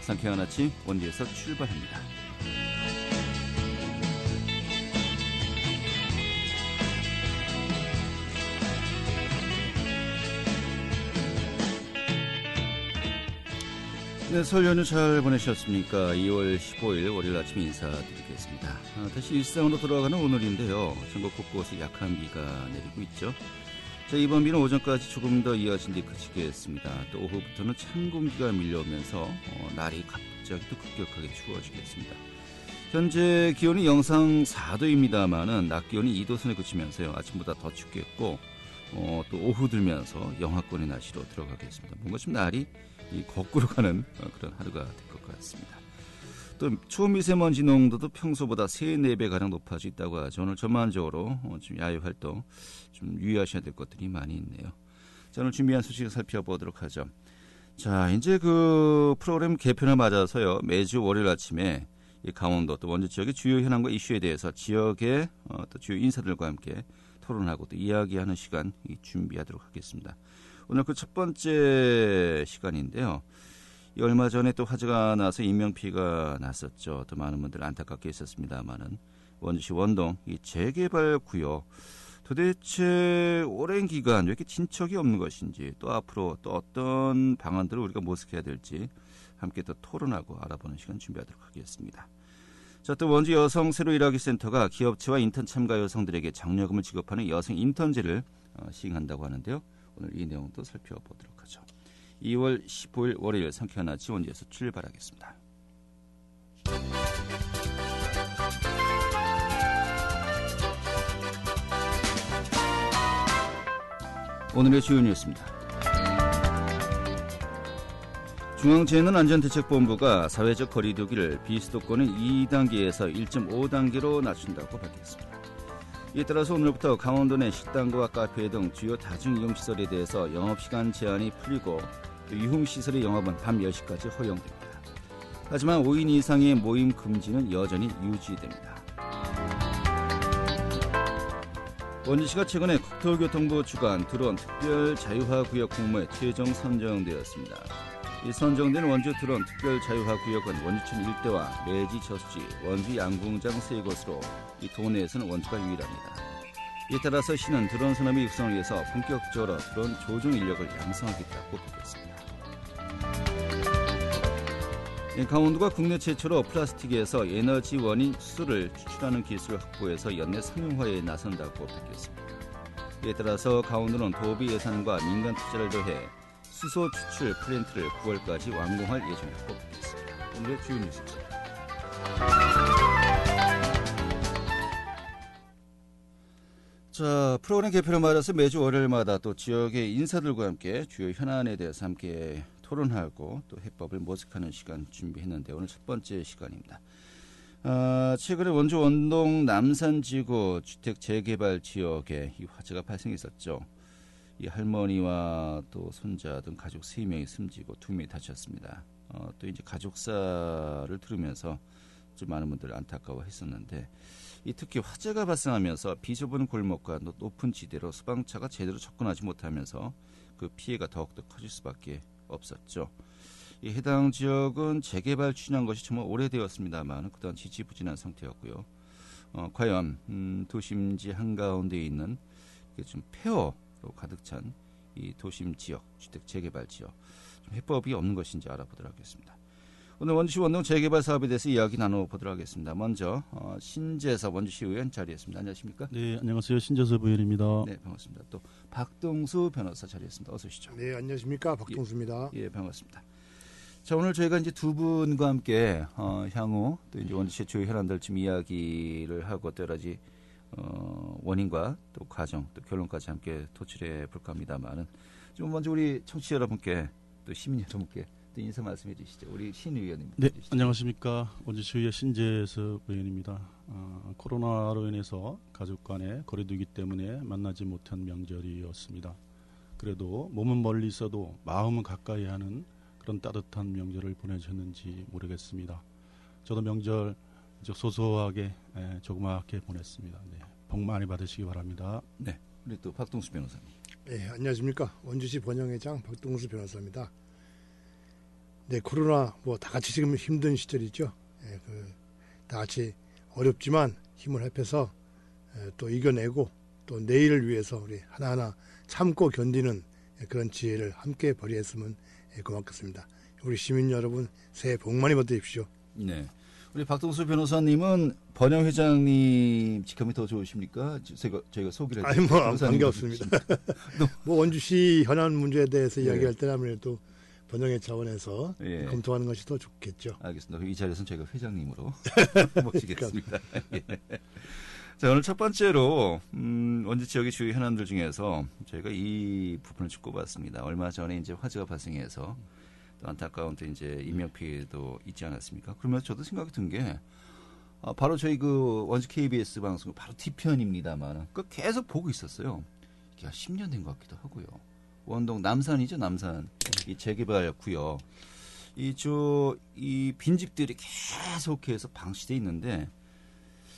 상쾌한 아침 원주에서 출발합니다. 네, 설 연휴 잘 보내셨습니까? 2월 15일 월요일 아침 인사드리겠습니다. 다시 일상으로 돌아가는 오늘인데요. 전국 곳곳에 약한 비가 내리고 있죠. 자, 이번 비는 오전까지 조금 더 이어진 뒤 그치겠습니다. 또 오후부터는 찬 공기가 밀려오면서 날이 갑자기 또 급격하게 추워지겠습니다. 현재 기온이 영상 4도입니다만은 낮 기온이 2도 선에 그치면서요. 아침보다 더 춥겠고 또 오후 들면서 영하권의 날씨로 들어가겠습니다. 뭔가 좀 날이 거꾸로 가는 그런 하루가 될 것 같습니다. 또 초미세먼지 농도도 평소보다 3-4배 높아질 수 있다고 하죠. 오늘 전반적으로 좀 야외 활동 좀 유의하셔야 될 것들이 많이 있네요. 자, 오늘 준비한 소식을 살펴보도록 하죠. 자, 이제 그 프로그램 개편을 맞아서요. 매주 월요일 아침에 이 강원도 또 원주 지역의 주요 현안과 이슈에 대해서 지역의 또 주요 인사들과 함께 토론하고 또 이야기하는 시간 준비하도록 하겠습니다. 오늘 그 첫 번째 시간인데요. 얼마 전에 또 화재가 나서 인명피해가 났었죠. 또 많은 분들 안타깝게 있었습니다만은 원주시 원동 이 재개발 구역 도대체 오랜 기간 왜 이렇게 진척이 없는 것인지 또 앞으로 또 어떤 방안들을 우리가 모색해야 될지 함께 또 토론하고 알아보는 시간 준비하도록 하겠습니다. 자, 또 원주 여성 새로 일하기 센터가 기업체와 인턴 참가 여성들에게 장려금을 지급하는 여성 인턴제를 시행한다고 하는데요. 오늘 이 내용도 살펴보도록 하죠. 2월 15일 월요일 상쾌한 아침 원주에서 출발하겠습니다. 오늘의 주요 뉴스입니다. 중앙재난안전대책본부가 사회적 거리두기를 비수도권의 2단계에서 1.5단계로 낮춘다고 밝혔습니다. 이에 따라서 오늘부터 강원도 내 식당과 카페 등 주요 다중이용시설에 대해서 영업시간 제한이 풀리고 유흥시설의 영업은 밤 10시까지 허용됩니다. 하지만 5인 이상의 모임 금지는 여전히 유지됩니다. 원주시가 최근에 국토교통부 주관 드론 특별자유화구역 공모에 최종 선정되었습니다. 이 선정된 원주 드론 특별자유화구역은 원주천 일대와 매지 저수지, 원주 양궁장 3곳으로 이 도내에서는 원주가 유일합니다. 이에 따라서 시는 드론 산업의 육성을 위해서 본격적으로 드론 조종 인력을 양성하겠다고 밝혔습니다. 강원도가 국내 최초로 플라스틱에서 에너지 원인 수소를 추출하는 기술을 확보해서 연내 상용화에 나선다고 밝혔습니다. 이에 따라서 강원도는 도비 예산과 민간 투자를 더해 수소 추출 플랜트를 9월까지 완공할 예정이라고 밝혔습니다. 오늘의 주요 뉴스입니다. 자, 프로그램 개편을 맞아서 매주 월요일마다 또 지역의 인사들과 함께 주요 현안에 대해서 함께 토론하고 또 해법을 모색하는 시간 준비했는데 오늘 첫 번째 시간입니다. 최근에 원주 원동 남산지구 주택 재개발 지역에 이 화재가 발생했었죠. 이 할머니와 또 손자 등 가족 3명이 숨지고 2명이 다쳤습니다. 또 이제 가족사를 들으면서 좀 많은 분들 안타까워했었는데 특히 화재가 발생하면서 비좁은 골목과 높은 지대로 소방차가 제대로 접근하지 못하면서 그 피해가 더욱더 커질 수밖에 없었죠. 이 해당 지역은 재개발 추진한 것이 정말 오래되었습니다만 그동안 지지부진한 상태였고요. 과연 도심지 한가운데에 있는 좀 폐허로 가득 찬 이 도심 지역, 주택 재개발 지역 좀 해법이 없는 것인지 알아보도록 하겠습니다. 오늘 원주시 원동 재개발 사업에 대해서 이야기 나눠보도록 하겠습니다. 먼저 신재섭 원주시 의원 자리했습니다. 안녕하십니까? 네, 안녕하세요. 신재섭 의원입니다. 네, 반갑습니다. 또 박동수 변호사 자리했습니다. 어서 오시죠. 네, 안녕하십니까? 박동수입니다. 예, 반갑습니다. 자, 오늘 저희가 이제 두 분과 함께 향후 또 이제 원주시의 주요 현안들 좀 이야기를 하고 또 여러 가지 원인과 또 과정 또 결론까지 함께 도출해 볼까 합니다만은 좀 먼저 우리 청취자 여러분께 또 시민 여러분께 또 인사 말씀해 주시죠. 우리 신 의원님. 네, 안녕하십니까. 원주시의 신재섭 의원입니다. 코로나로 인해서 가족 간의 거리두기 때문에 만나지 못한 명절이었습니다. 그래도 몸은 멀리 있어도 마음은 가까이 하는 그런 따뜻한 명절을 보내셨는지 모르겠습니다. 저도 명절 소소하게 조그맣게 보냈습니다. 네, 복 많이 받으시기 바랍니다. 네, 우리 또 박동수 변호사님. 네, 안녕하십니까. 원주시 번영회장 박동수 변호사입니다. 네, 코로나 뭐 다 같이 지금 힘든 시절이죠. 예, 다 같이 어렵지만 힘을 합해서 또 이겨내고 또 내일을 위해서 우리 하나하나 참고 견디는 그런 지혜를 함께 발휘했으면 고맙겠습니다. 우리 시민 여러분 새해 복 많이 받으십시오. 네. 우리 박동수 변호사님은 번영 회장님 직함이 더 좋으십니까? 저희가 소개를 아니 뭐 반갑습니다. 뭐 원주시 현안 문제에 대해서 이야기할 때는 아무래도 번영회 차원에서 검토하는 것이 더 좋겠죠. 알겠습니다. 그럼 이 자리에서는 저희가 회장님으로 모시겠습니다. 예. 자, 오늘 첫 번째로 원주 지역의 주요 현안들 중에서 저희가 이 부분을 좀 꼽았습니다. 얼마 전에 이제 화재가 발생해서 또 안타까운 또 이제 인명 피해도 있지 않았습니까? 그러면서 저도 생각이 든 게 바로 저희 그 원주 KBS 방송 바로 뒤편입니다만 그 계속 보고 있었어요. 이게 한 10년 된 것 같기도 하고요. 원동 남산이죠, 남산. 이 재개발 구역. 이 빈집들이 계속해서 방치돼 있는데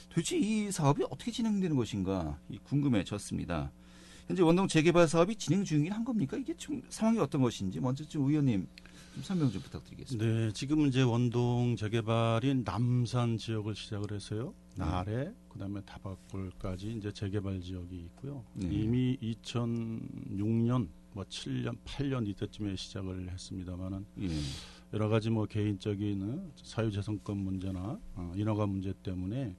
도대체 이 사업이 어떻게 진행되는 것인가 궁금해졌습니다. 현재 원동 재개발 사업이 진행 중이긴 한 겁니까? 이게 좀 상황이 어떤 것인지 먼저 좀 의원님 좀 설명 좀 부탁드리겠습니다. 네, 지금 이제 원동 재개발인 남산 지역을 시작을 해서요. 나래, 그다음에 다박골까지 이제 재개발 지역이 있고요. 이미 2006년, 뭐 7년, 8년 이때쯤에 시작을 했습니다만은 여러 가지 뭐 개인적인 사유재산권 문제나 인허가 문제 때문에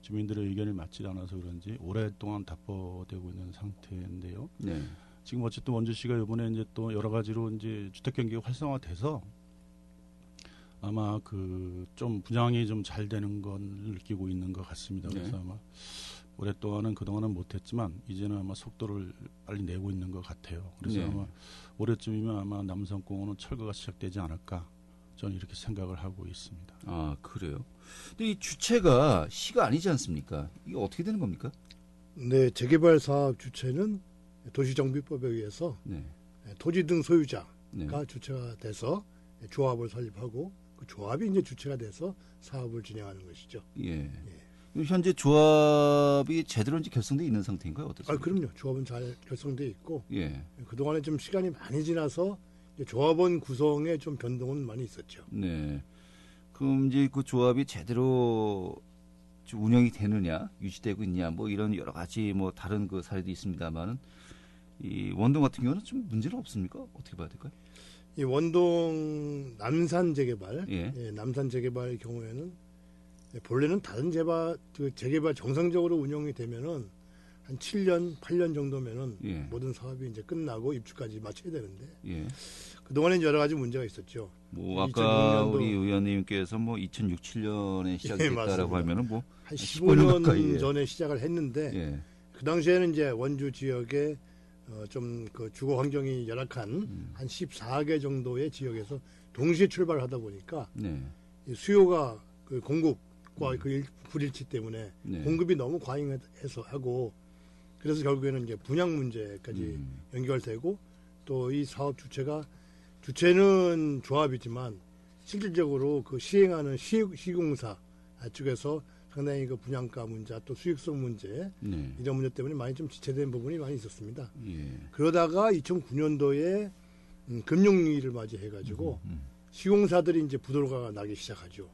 주민들의 의견이 맞지 않아서 그런지 오랫동안 답보되고 있는 상태인데요. 네. 지금 어쨌든 원주시가 이번에 이제 또 여러 가지로 이제 주택 경기가 활성화돼서 아마 그 좀 분양이 좀 잘 되는 건 느끼고 있는 것 같습니다. 그래서 아마 오랫동안은 그동안은 못했지만 이제는 아마 속도를 빨리 내고 있는 것 같아요. 그래서 아마 올해쯤이면 아마 남산공원은 철거가 시작되지 않을까 저는 이렇게 생각을 하고 있습니다. 아, 그래요? 근데 이 주체가 시가 아니지 않습니까? 이게 어떻게 되는 겁니까? 네, 재개발 사업 주체는 도시정비법에 의해서 토지 등 소유자가 주체가 돼서 조합을 설립하고 그 조합이 이제 주체가 돼서 사업을 진행하는 것이죠. 예. 현재 조합이 제대로 이제 결성돼 있는 상태인가요? 어떻습니까? 그럼요. 조합은 잘 결성돼 있고 그동안에 좀 시간이 많이 지나서 조합원 구성에 좀 변동은 많이 있었죠. 네. 그럼 이제 그 조합이 제대로 좀 운영이 되느냐, 유지되고 있냐, 뭐 이런 여러 가지 뭐 다른 그 사례도 있습니다만은 이 원동 같은 경우는 좀 문제는 없습니까? 어떻게 봐야 될까요? 이 원동 남산 재개발, 남산 재개발 경우에는 본래는 다른 재개발 정상적으로 운영이 되면은 한 7년, 8년 정도면은 모든 사업이 이제 끝나고 입주까지 마쳐야 되는데 그동안엔 여러 가지 문제가 있었죠. 뭐 아까 우리 의원님께서 뭐 2006, 7년에 시작됐다라고 하면은 뭐 한 15년 전에 시작을 했는데 그 당시에는 이제 원주 지역에 좀 그 주거 환경이 열악한 한 14개 정도의 지역에서 동시에 출발하다 보니까 이 수요가 그 공급과 그 불일치 때문에 공급이 너무 과잉해서 하고 그래서 결국에는 이제 분양 문제까지 연결되고 또 이 사업 주체는 조합이지만 실질적으로 그 시행하는 시공사 쪽에서 상당히 그 분양가 문제 또 수익성 문제 이런 문제 때문에 많이 좀 지체된 부분이 많이 있었습니다. 그러다가 2009년도에 금융위기를 맞이해가지고 시공사들이 이제 부도가 나기 시작하죠.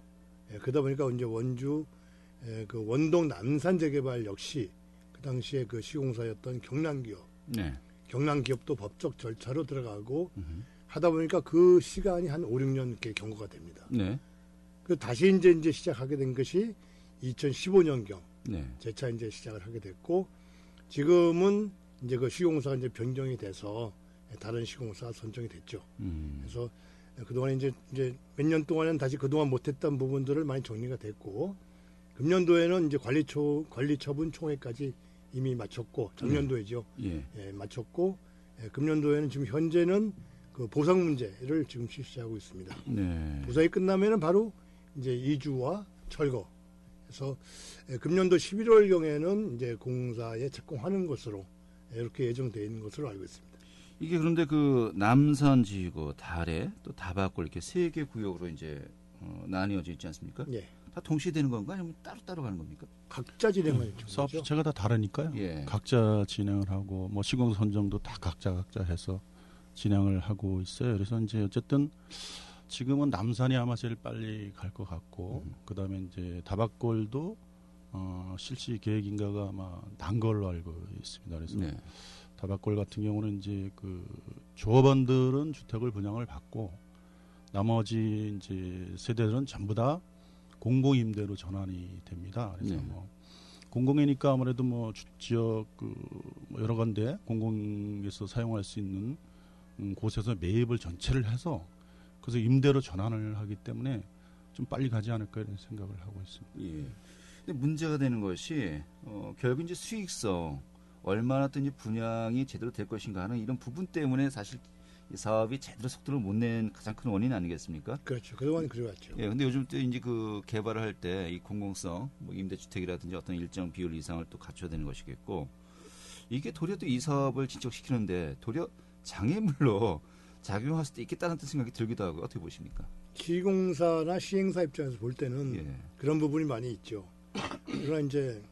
그러다 보니까 이제 원주 그 원동 남산 재개발 역시 그 당시에 그 시공사였던 경남기업도 법적 절차로 들어가고 하다 보니까 그 시간이 한 5, 6년 이렇게 경과가 됩니다. 그 다시 이제 시작하게 된 것이 2015년경 재차 이제 시작을 하게 됐고 지금은 이제 그 시공사가 이제 변경이 돼서 다른 시공사가 선정이 됐죠. 그래서 그동안 이제 몇 년 동안은 다시 그동안 못했던 부분들을 많이 정리가 됐고 금년도에는 이제 관리처분 총회까지 이미 마쳤고 작년도에죠. 마쳤고 금년도에는 지금 현재는 그 보상 문제를 지금 실시하고 있습니다. 보상이 끝나면은 바로 이제 이주와 철거. 그래서 금년도 11월경에는 이제 공사에 착공하는 것으로 이렇게 예정되어 있는 것으로 알고 있습니다. 이게 그런데 그 남산 지구, 달에 또 다박골 이렇게 세 개 구역으로 이제 나뉘어져 있지 않습니까? 다 동시에 되는 건가 아니면 따로 가는 겁니까? 각자 진행하는 사업 주체가 다 다르니까요. 각자 진행을 하고 뭐 시공 선정도 다 각자 해서 진행을 하고 있어요. 그래서 이제 어쨌든 지금은 남산이 아마 제일 빨리 갈 것 같고, 그 다음에 이제 다밭골도 실시 계획인가가 아마 난 걸로 알고 있습니다. 그래서 네. 다밭골 같은 경우는 이제 그 조합원들은 주택을 분양을 받고, 나머지 이제 세대들은 전부 다 공공임대로 전환이 됩니다. 그래서 네. 뭐 공공이니까 아무래도 뭐 지역 뭐 여러 군데 공공에서 사용할 수 있는 곳에서 매입을 전체를 해서 그래서 임대로 전환을 하기 때문에 좀 빨리 가지 않을까 이런 생각을 하고 있습니다. 예. 근데 문제가 되는 것이 결국 이제 수익성 얼마나 또 이제 분양이 제대로 될 것인가 하는 이런 부분 때문에 사실 이 사업이 제대로 속도를 못 낸 가장 큰 원인 아니겠습니까? 그렇죠. 그동안 그래왔죠. 예, 근데 요즘 또 이제 그 개발을 할 때 이 공공성, 뭐 임대주택이라든지 어떤 일정 비율 이상을 또 갖춰야 되는 것이겠고, 이게 도리어 또 이 사업을 진척시키는데 도리어 장애물로 작용할 수도 있겠다는 생각이 들기도 하고 어떻게 보십니까? 시공사나 시행사 입장에서 볼 때는 예. 그런 부분이 많이 있죠. 그러나 이제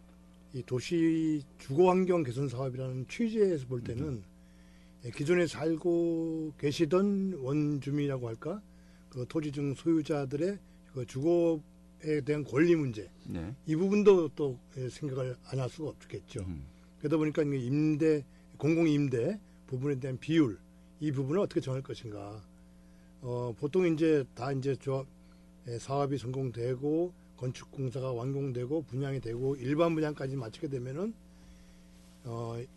이 도시 주거 환경 개선 사업이라는 취지에서 볼 때는 기존에 살고 계시던 원주민이라고 할까, 그 토지증 소유자들의 그 주거에 대한 권리 문제, 네. 이 부분도 또 생각을 안 할 수가 없겠죠. 그러다 보니까 임대, 공공임대 부분에 대한 비율, 이 부분을 어떻게 정할 것인가. 보통 이제 다 이제 사업이 성공되고 건축 공사가 완공되고 분양이 되고 일반 분양까지 마치게 되면은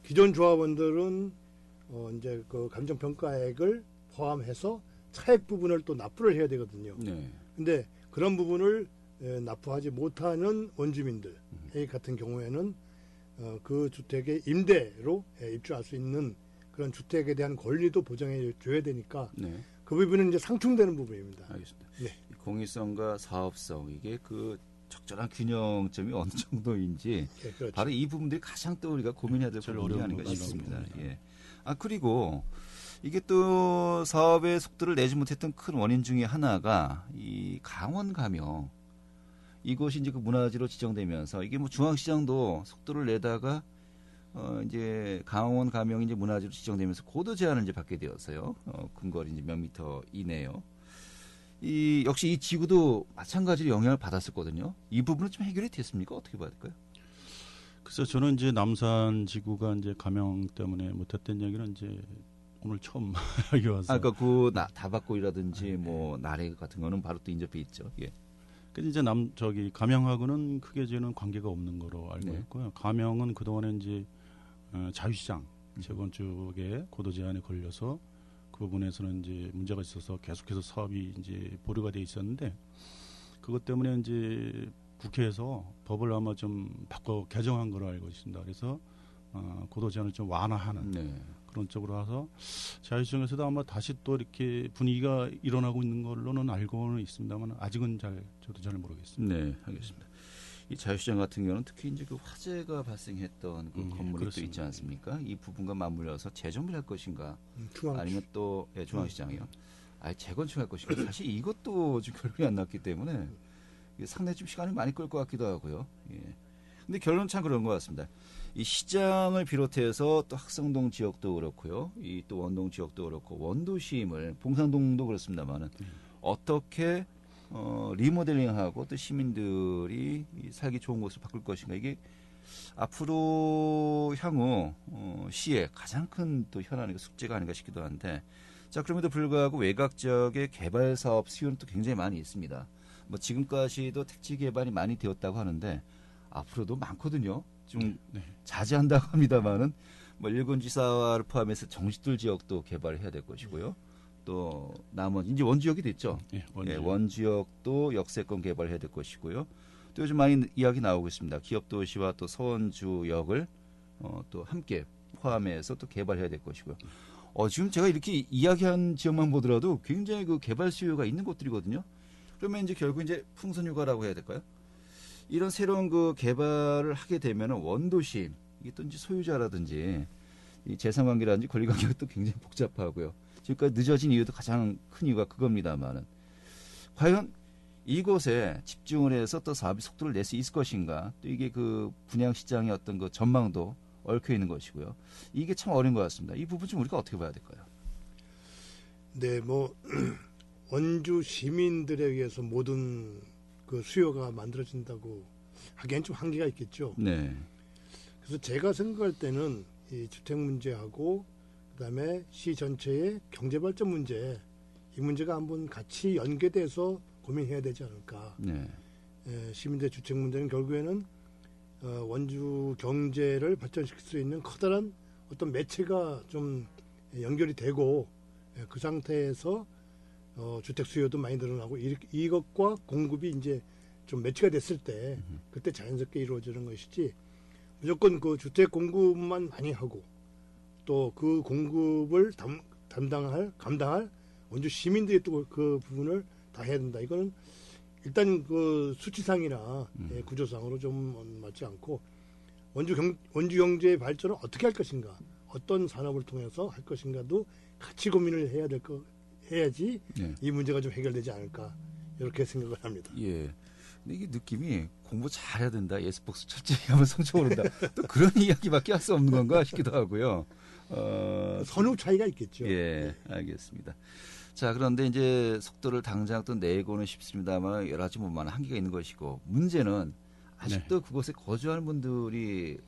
기존 조합원들은 이제 그 감정평가액을 포함해서 차액 부분을 또 납부를 해야 되거든요. 네. 근데 그런 부분을 납부하지 못하는 원주민들 같은 경우에는 그 주택의 임대로 입주할 수 있는 그런 주택에 대한 권리도 보장해 줘야 되니까 네. 그 부분은 이제 상충되는 부분입니다. 알겠습니다. 네. 공익성과 사업성, 이게 그 적절한 균형점이 어느 정도인지 네, 그렇죠. 바로 이 부분들이 가장 또 우리가 고민해야 될 부분이 아닌가 싶습니다. 예. 그리고 이게 또 사업의 속도를 내지 못했던 큰 원인 중에 하나가 이 강원 가명, 이곳이 이제 그 문화지로 지정되면서 이게 뭐 중앙시장도 속도를 내다가 이제 강원 가명이 이제 문화지로 지정되면서 고도 제한을 이제 받게 되었어요. 근거리 이제 몇 미터 이내요. 역시 이 지구도 마찬가지로 영향을 받았었거든요. 이 부분은 좀 해결이 됐습니까? 어떻게 봐야 될까요? 그래서 저는 이제 남산 지구가 이제 가명 때문에 못했던 얘기는 이제 오늘 처음 여기 와서. 그러니까 그 다밭골이라든지 뭐 나래 같은 거는 바로 또 인접해 있죠. 예. 근데 이제 가명하고는 크게 저는 관계가 없는 거로 알고 있고요. 가명은 그 동안에 이제 자유시장 재건축에 고도 제한에 걸려서 그 부분에서는 이제 문제가 있어서 계속해서 사업이 이제 보류가 돼 있었는데, 그것 때문에 이제 국회에서 법을 아마 좀 바꿔 개정한 걸로 알고 있습니다. 그래서 고도 제한을 좀 완화하는 그런 쪽으로 와서 자유시장에서도 아마 다시 또 이렇게 분위기가 일어나고 있는 걸로는 알고는 있습니다만 아직은 저도 잘 모르겠습니다. 네, 알겠습니다. 이 자유시장 같은 경우는 특히 이제 그 화재가 발생했던 그 건물이 또 있지 않습니까? 이 부분과 맞물려서 재정비할 것인가, 아니면 또 중앙시장이요. 재건축할 것인가. 사실 이것도 지금 결론이 안 났기 때문에 상당히 좀 시간이 많이 끌 것 같기도 하고요. 예. 근데 결론은 참 그런 것 같습니다. 이 시장을 비롯해서 또 학성동 지역도 그렇고요, 이 또 원동 지역도 그렇고 원도심을 봉산동도 그렇습니다만은 어떻게 리모델링하고 또 시민들이 살기 좋은 곳으로 바꿀 것인가, 이게 앞으로 향후 시의 가장 큰 또 현안의 숙제가 아닌가 싶기도 한데, 자, 그럼에도 불구하고 외곽 지역의 개발 사업 수요는 또 굉장히 많이 있습니다. 뭐 지금까지도 택지 개발이 많이 되었다고 하는데 앞으로도 많거든요. 좀 자제한다고 합니다만은 뭐 일본지사를 포함해서 정식들 지역도 개발해야 될 것이고요. 또 나머지 이제 원지역이 됐죠. 원지역도 역세권 개발해야 될 것이고요. 또 요즘 많이 이야기 나오고 있습니다. 기업도시와 또 서원주역을 또 함께 포함해서 또 개발해야 될 것이고요. 지금 제가 이렇게 이야기한 지역만 보더라도 굉장히 그 개발 수요가 있는 곳들이거든요. 그러면 이제 결국 이제 풍선휴가라고 해야 될까요? 이런 새로운 그 개발을 하게 되면 원도심, 이게 또 이제 소유자라든지 이 재산관계라든지 권리관계가 또 굉장히 복잡하고요. 지금까지 늦어진 이유도 가장 큰 이유가 그겁니다만은, 과연 이곳에 집중을 해서 또 사업의 속도를 낼 수 있을 것인가, 또 이게 그 분양 시장의 어떤 그 전망도 얽혀 있는 것이고요. 이게 참 어려운 것 같습니다. 이 부분 좀 우리가 어떻게 봐야 될까요? 네, 뭐 원주 시민들에 의해서 모든 그 수요가 만들어진다고 하기엔 좀 한계가 있겠죠. 네. 그래서 제가 생각할 때는 이 주택 문제하고 그다음에 시 전체의 경제 발전 문제, 이 문제가 한번 같이 연계돼서 고민해야 되지 않을까. 네. 시민들의 주택 문제는 결국에는 원주 경제를 발전시킬 수 있는 커다란 어떤 매체가 좀 연결이 되고 그 상태에서 주택 수요도 많이 늘어나고 이것과 공급이 이제 좀 매치가 됐을 때 그때 자연스럽게 이루어지는 것이지 무조건 그 주택 공급만 많이 하고 또 그 공급을 감당할 원주 시민들이 또 그 부분을 다 해야 된다. 이거는 일단 그 수치상이나 구조상으로 좀 맞지 않고 원주 경제의 발전을 어떻게 할 것인가, 어떤 산업을 통해서 할 것인가도 같이 고민을 해야지 네. 이 문제가 좀 해결되지 않을까 이렇게 생각을 합니다. 예. 근데 이게 느낌이 공부 잘해야 된다, 예스복스 철저히 하면 성적 오른다. 또 그런 이야기밖에 할 수 없는 건가 싶기도 하고요. 선후 차이가 있겠죠. 예, 알겠습니다. 자, 그런데 이제 속도를 당장 또 내고는 싶습니다만 여러 가지 뭐 많은 한계가 있는 것이고 문제는 아직도 그곳에 거주하는 분들이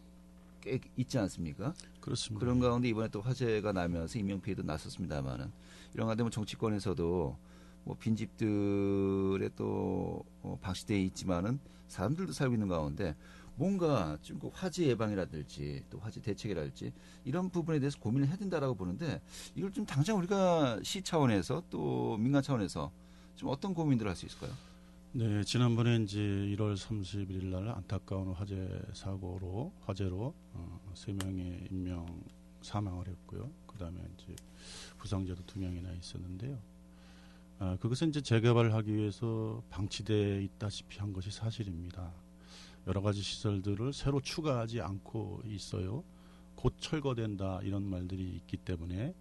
꽤 있지 않습니까? 그렇습니다. 그런 가운데 이번에 또 화재가 나면서 인명피해도 났었습니다만은 이런 가운데 뭐 정치권에서도 뭐 빈집들에 또 방치되어 있지만은 사람들도 살고 있는 가운데 뭔가 좀 그 화재 예방이라든지 또 화재 대책이랄지 이런 부분에 대해서 고민을 해야 된다라고 보는데 이걸 좀 당장 우리가 시 차원에서 또 민간 차원에서 좀 어떤 고민들을 할 수 있을까요? 네, 지난번에 이제 1월 31일 날 안타까운 화재로 3명의 인명 사망을 했고요. 그다음에 이제 부상자도 2명이나 있었는데요. 그것은 이제 재개발하기 위해서 방치되어 있다시피 한 것이 사실입니다. 여러 가지 시설들을 새로 추가하지 않고 있어요. 곧 철거된다 이런 말들이 있기 때문에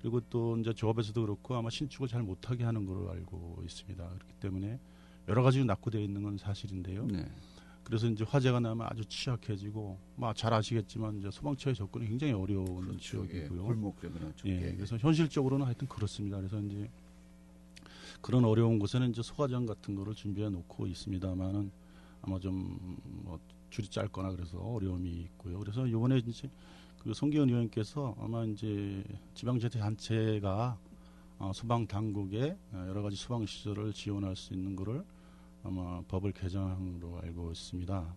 그리고 또 이제 조합에서도 그렇고 아마 신축을 잘 못하게 하는 걸로 알고 있습니다. 그렇기 때문에 여러 가지로 낙후되어 있는 건 사실인데요. 네. 그래서 이제 화재가 나면 아주 취약해지고, 잘 아시겠지만 이제 소방차의 접근이 굉장히 어려운 그렇죠. 지역이고요. 예, 골목 때문에 예, 그래서 현실적으로는 하여튼 그렇습니다. 그래서 이제 그런 어려운 곳에는 이제 소화장 같은 거를 준비해 놓고 있습니다만은 아마 좀 뭐 줄이 짧거나 그래서 어려움이 있고요. 그래서 이번에 이제 그 송기현 의원께서 아마 이제 지방자치단체가 소방 당국에 여러 가지 소방 시설을 지원할 수 있는 거를 아마 법을 개정한 걸로 알고 있습니다.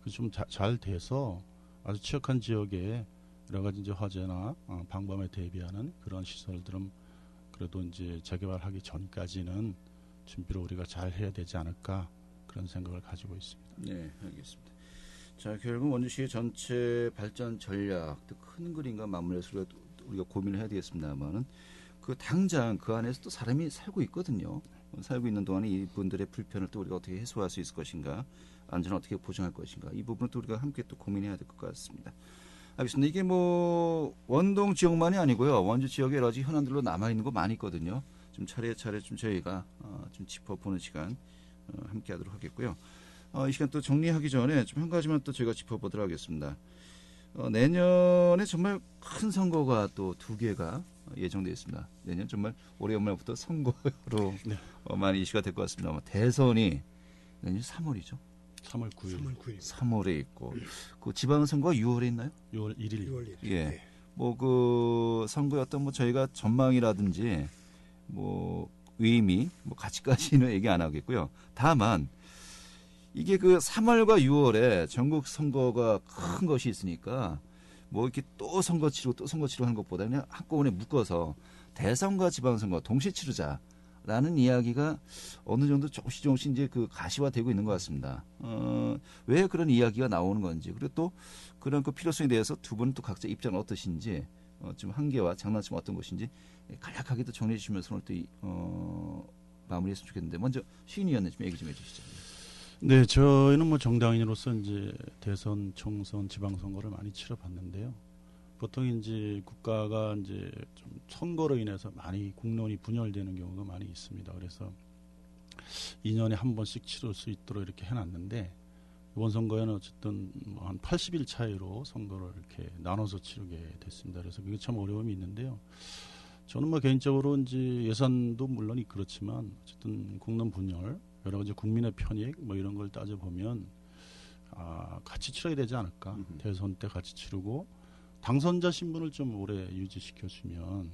그 좀 잘 돼서 아주 취약한 지역에 여러 가지 이제 화재나 방범에 대비하는 그런 시설들은 그래도 이제 재개발하기 전까지는 준비를 우리가 잘 해야 되지 않을까 그런 생각을 가지고 있습니다. 네, 알겠습니다. 자, 결국 원주시의 전체 발전 전략, 큰 그림과 맞물려서 우리가 고민을 해야 되겠습니다만은 그 당장 그 안에서 또 사람이 살고 있거든요. 살고 있는 동안에 이분들의 불편을 또 우리가 어떻게 해소할 수 있을 것인가, 안전을 어떻게 보장할 것인가, 이 부분은 또 우리가 함께 또 고민해야 될 것 같습니다. 알겠습니다. 이게 뭐 원동 지역만이 아니고요. 원주 지역에 여러 가지 현안들로 남아 있는 거 많이 있거든요. 좀 차례차례 좀 저희가 좀 짚어보는 시간 함께하도록 하겠고요. 이 시간 또 정리하기 전에 좀 한 가지만 또 저희가 짚어보도록 하겠습니다. 내년에 정말 큰 선거가 또 2개가 예정되어 있습니다. 내년 정말 올해 연말부터 선거로 네. 많이 이슈가 될 것 같습니다. 대선이 내년 3월이죠. 3월 9일. 3월에 있고 그 지방선거가 6월에 있나요? 6월 1일. 예. 뭐 그 선거의 어떤 뭐 저희가 전망이라든지 뭐 의미, 뭐 가치까지는 얘기 안 하겠고요. 다만 이게 그 3월과 6월에 전국 선거가 큰 것이 있으니까 뭐 이렇게 또 선거 치르고 하는 것보다 그냥 한꺼번에 묶어서 대선과 지방선거 동시에 치르자라는 이야기가 어느 정도 조금씩 이제 그 가시화되고 있는 것 같습니다. 왜 그런 이야기가 나오는 건지, 그리고 또 그런 그 필요성에 대해서 두 분은 또 각자 입장은 어떠신지, 좀 한계와 장단점은 어떤 것인지 간략하게 또 정리해 주시면서 오늘 또 마무리했으면 좋겠는데, 먼저 시인 의원님 좀 얘기 좀 해주시죠. 네, 저희는 뭐 정당인으로서 이제 대선, 총선, 지방선거를 많이 치러봤는데요. 보통 이제 국가가 이제 좀 선거로 인해서 많이 국론이 분열되는 경우가 많이 있습니다. 그래서 2년에 한 번씩 치를 수 있도록 이렇게 해놨는데, 이번 선거에는 어쨌든 뭐 한 80일 차이로 선거를 이렇게 나눠서 치르게 됐습니다. 그래서 그게 참 어려움이 있는데요. 저는 뭐 개인적으로 이제 예산도 물론 그렇지만 어쨌든 국론 분열, 여러 가지 국민의 편익 뭐 이런 걸 따져 보면 같이 치러야 되지 않을까. 대선 때 같이 치르고 당선자 신분을 좀 오래 유지시켜주면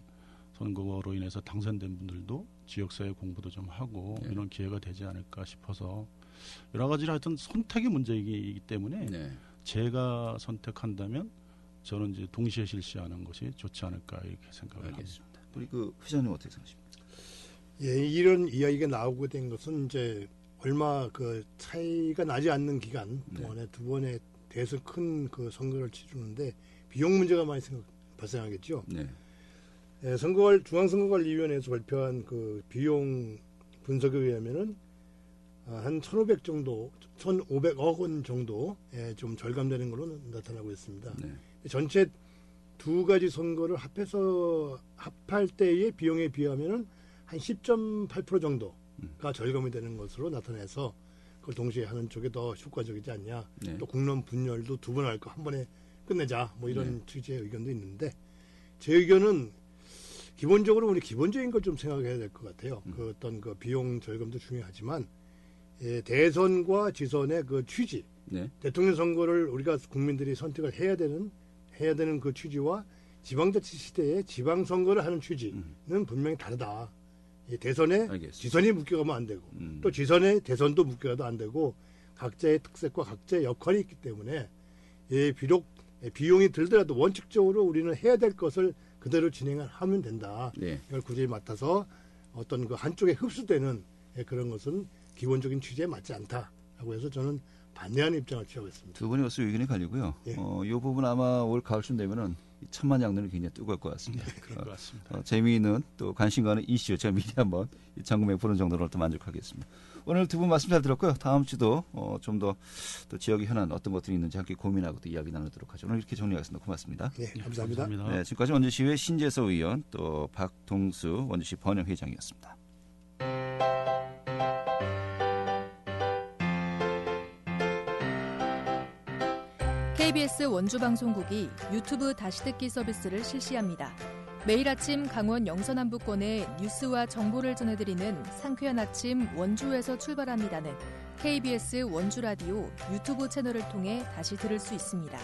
선거로 인해서 당선된 분들도 지역사회 공부도 좀 하고 네. 이런 기회가 되지 않을까 싶어서 여러 가지 하여튼 선택의 문제이기 때문에 네. 제가 선택한다면 저는 이제 동시에 실시하는 것이 좋지 않을까 이렇게 생각을 알겠습니다. 합니다. 우리 그 회장님 어떻게 생각하십니까? 예, 이런 이야기가 나오게 된 것은 이제 얼마 그 차이가 나지 않는 기간 동안에 두 번의 대선 큰 그 선거를 치르는데 비용 문제가 많이 발생하겠죠. 네. 예, 중앙선거관리위원회에서 발표한 그 비용 분석에 의하면은 한 1,500 정도, 1,500억 원 정도에 좀 절감되는 걸로 나타나고 있습니다. 네. 전체 두 가지 선거를 합할 때의 비용에 비하면은 한 10.8% 정도가 절감이 되는 것으로 나타내서 그걸 동시에 하는 쪽에 더 효과적이지 않냐. 네. 또 국론 분열도 두 번 할 거 한 번에 끝내자. 뭐 이런 취지의 의견도 있는데 제 의견은 기본적으로 우리 기본적인 걸 좀 생각해야 될 것 같아요. 그 어떤 그 비용 절감도 중요하지만 대선과 지선의 그 취지, 대통령 선거를 우리가 국민들이 선택을 해야 되는 그 취지와 지방자치 시대에 지방선거를 하는 취지는 분명히 다르다. 대선에 알겠습니다. 지선이 묶여가면 안 되고 또 지선에 대선도 묶여가도 안 되고 각자의 특색과 각자의 역할이 있기 때문에 비록 비용이 들더라도 원칙적으로 우리는 해야 될 것을 그대로 진행하면 된다. 이걸 굳이 맡아서 어떤 그 한쪽에 흡수되는 그런 것은 기본적인 취지에 맞지 않다라고 해서 저는 반대하는 입장을 취하겠습니다. 두 분이 어서 의견이 갈리고요. 이 부분 아마 올 가을쯤 되면은 천만양론이 굉장히 뜨거울 것 같습니다. 그런 것 같습니다. 재미있는 또 관심 가는 이슈 제가 미리 한번 점검해 보는 정도로 또 만족하겠습니다. 오늘 두 분 말씀 잘 들었고요. 다음 주도 좀 더 또 지역의 현안 어떤 것들이 있는지 함께 고민하고 또 이야기 나누도록 하죠. 오늘 이렇게 정리하겠습니다. 고맙습니다. 네, 감사합니다. 감사합니다. 지금까지 원주시의 신재서 의원 또 박동수 원주시 번영회장이었습니다. KBS 원주방송국이 유튜브 다시 듣기 서비스를 실시합니다. 매일 아침 강원 영서남부권의 뉴스와 정보를 전해드리는 상쾌한 아침 원주에서 출발합니다는 KBS 원주라디오 유튜브 채널을 통해 다시 들을 수 있습니다.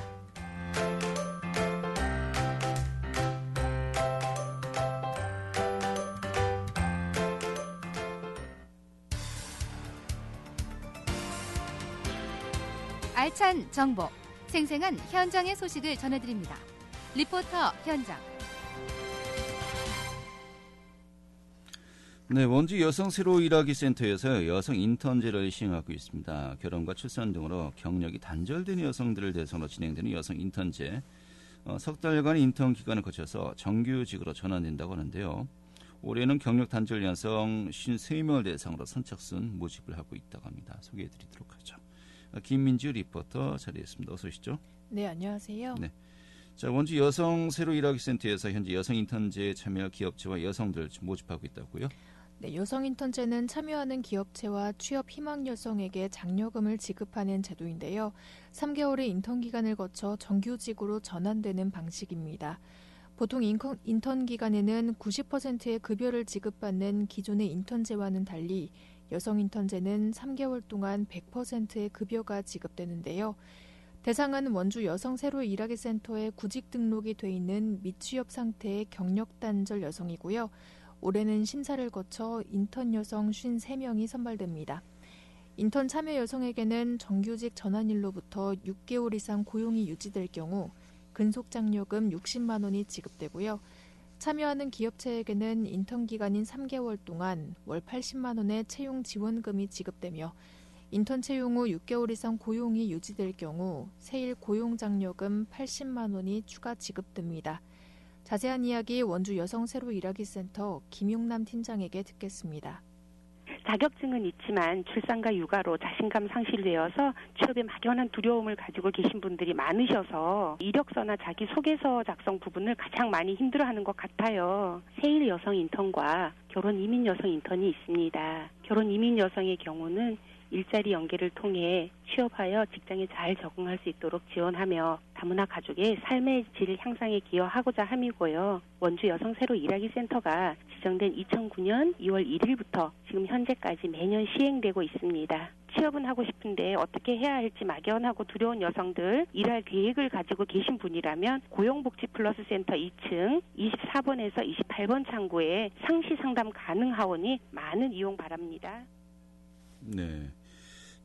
알찬 정보, 생생한 현장의 소식을 전해드립니다. 리포터 현장. 네, 원주 여성 새로 일하기 센터에서 여성 인턴제를 시행하고 있습니다. 결혼과 출산 등으로 경력이 단절된 여성들을 대상으로 진행되는 여성 인턴제. 석 달간의 인턴 기간을 거쳐서 정규직으로 전환된다고 하는데요. 올해는 경력 단절 여성 53명을 대상으로 선착순 모집을 하고 있다고 합니다. 소개해드리도록 하죠. 김민주 리포터 자리했습니다. 어서 오시죠. 네, 안녕하세요. 네. 자, 원주 여성 새로 일하기 센터에서 현재 여성 인턴제에 참여할 기업체와 여성들을 모집하고 있다고요? 네, 여성 인턴제는 참여하는 기업체와 취업 희망 여성에게 장려금을 지급하는 제도인데요. 3개월의 인턴 기간을 거쳐 정규직으로 전환되는 방식입니다. 보통 인턴 기간에는 90%의 급여를 지급받는 기존의 인턴제와는 달리 여성 인턴제는 3개월 동안 100%의 급여가 지급되는데요. 대상은 원주 여성 새로 일하기 센터에 구직 등록이 돼 있는 미취업 상태의 경력 단절 여성이고요. 올해는 심사를 거쳐 인턴 여성 53명이 선발됩니다. 인턴 참여 여성에게는 정규직 전환일로부터 6개월 이상 고용이 유지될 경우 근속장려금 60만 원이 지급되고요. 참여하는 기업체에게는 인턴 기간인 3개월 동안 월 80만 원의 채용 지원금이 지급되며 인턴 채용 후 6개월 이상 고용이 유지될 경우 세일 고용장려금 80만 원이 추가 지급됩니다. 자세한 이야기 원주 여성 새로 일하기 센터 김용남 팀장에게 듣겠습니다. 자격증은 있지만 출산과 육아로 자신감 상실되어서 취업에 막연한 두려움을 가지고 계신 분들이 많으셔서 이력서나 자기소개서 작성 부분을 가장 많이 힘들어하는 것 같아요. 세일 여성 인턴과 결혼 이민 여성 인턴이 있습니다. 결혼 이민 여성의 경우는 일자리 연계를 통해 취업하여 직장에 잘 적응할 수 있도록 지원하며 다문화 가족의 삶의 질 향상에 기여하고자 함이고요. 원주 여성 새로 일하기 센터가 지정된 2009년 2월 1일부터 지금 현재까지 매년 시행되고 있습니다. 취업은 하고 싶은데 어떻게 해야 할지 막연하고 두려운 여성들, 일할 계획을 가지고 계신 분이라면 고용복지플러스센터 2층 24번에서 28번 창구에 상시 상담 가능하오니 많은 이용 바랍니다. 네.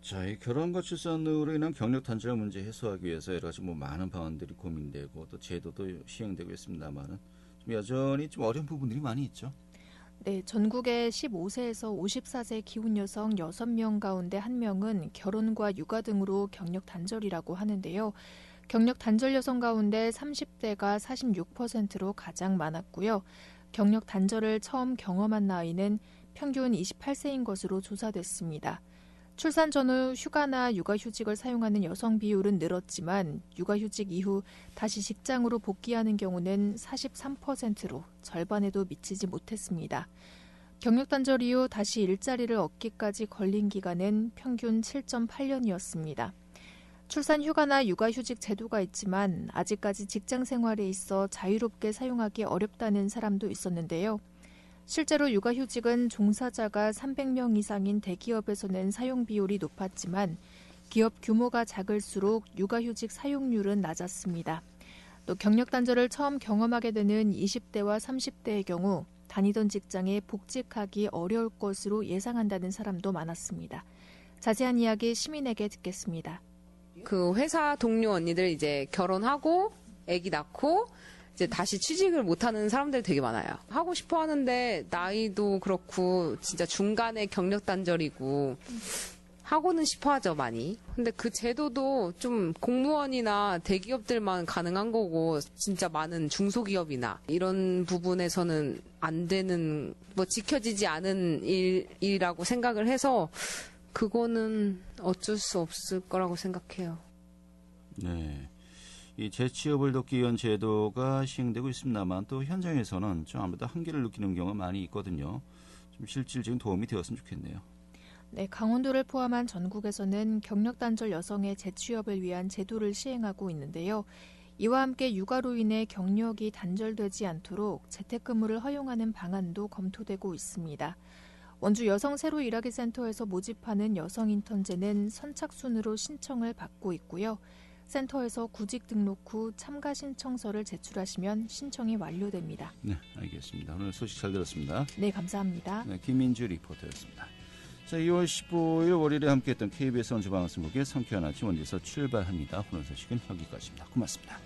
자, 이 결혼과 출산으로 인한 경력 단절 문제 해소하기 위해서 여러 가지 많은 방안들이 고민되고 또 제도도 시행되고 있습니다만은 좀 여전히 좀 어려운 부분들이 많이 있죠. 네, 전국의 15세에서 54세 기혼 여성 6명 가운데 1명은 결혼과 육아 등으로 경력 단절이라고 하는데요. 경력 단절 여성 가운데 30대가 46%로 가장 많았고요. 경력 단절을 처음 경험한 나이는 평균 28세인 것으로 조사됐습니다. 출산 전후 휴가나 육아휴직을 사용하는 여성 비율은 늘었지만 육아휴직 이후 다시 직장으로 복귀하는 경우는 43%로 절반에도 미치지 못했습니다. 경력 단절 이후 다시 일자리를 얻기까지 걸린 기간은 평균 7.8년이었습니다. 출산 휴가나 육아휴직 제도가 있지만 아직까지 직장 생활에 있어 자유롭게 사용하기 어렵다는 사람도 있었는데요. 실제로 육아휴직은 종사자가 300명 이상인 대기업에서는 사용 비율이 높았지만 기업 규모가 작을수록 육아휴직 사용률은 낮았습니다. 또 경력 단절을 처음 경험하게 되는 20대와 30대의 경우 다니던 직장에 복직하기 어려울 것으로 예상한다는 사람도 많았습니다. 자세한 이야기 시민에게 듣겠습니다. 그 회사 동료 언니들 이제 결혼하고 아기 낳고 이제 다시 취직을 못하는 사람들이 되게 많아요. 하고 싶어 하는데 나이도 그렇고 진짜 중간에 경력 단절이고 하고는 싶어 하죠, 많이. 근데 그 제도도 좀 공무원이나 대기업들만 가능한 거고 진짜 많은 중소기업이나 이런 부분에서는 안 되는, 지켜지지 않은 일이라고 생각을 해서 그거는 어쩔 수 없을 거라고 생각해요. 네. 이 재취업을 돕기 위한 제도가 시행되고 있습니다만 또 현장에서는 좀 아무래도 한계를 느끼는 경우가 많이 있거든요. 좀 실질적인 도움이 되었으면 좋겠네요. 네, 강원도를 포함한 전국에서는 경력 단절 여성의 재취업을 위한 제도를 시행하고 있는데요. 이와 함께 육아로 인해 경력이 단절되지 않도록 재택근무를 허용하는 방안도 검토되고 있습니다. 원주 여성 새로 일하기 센터에서 모집하는 여성 인턴제는 선착순으로 신청을 받고 있고요. 센터에서 구직 등록 후 참가 신청서를 제출하시면 신청이 완료됩니다. 네, 알겠습니다. 오늘 소식 잘 들었습니다. 네, 감사합니다. 네, 김민주 리포터였습니다. 자, 2월 15일 월요일에 함께했던 KBS 원주방송국의 상쾌한 아침 원주에서 출발합니다. 오늘 소식은 여기까지입니다. 고맙습니다.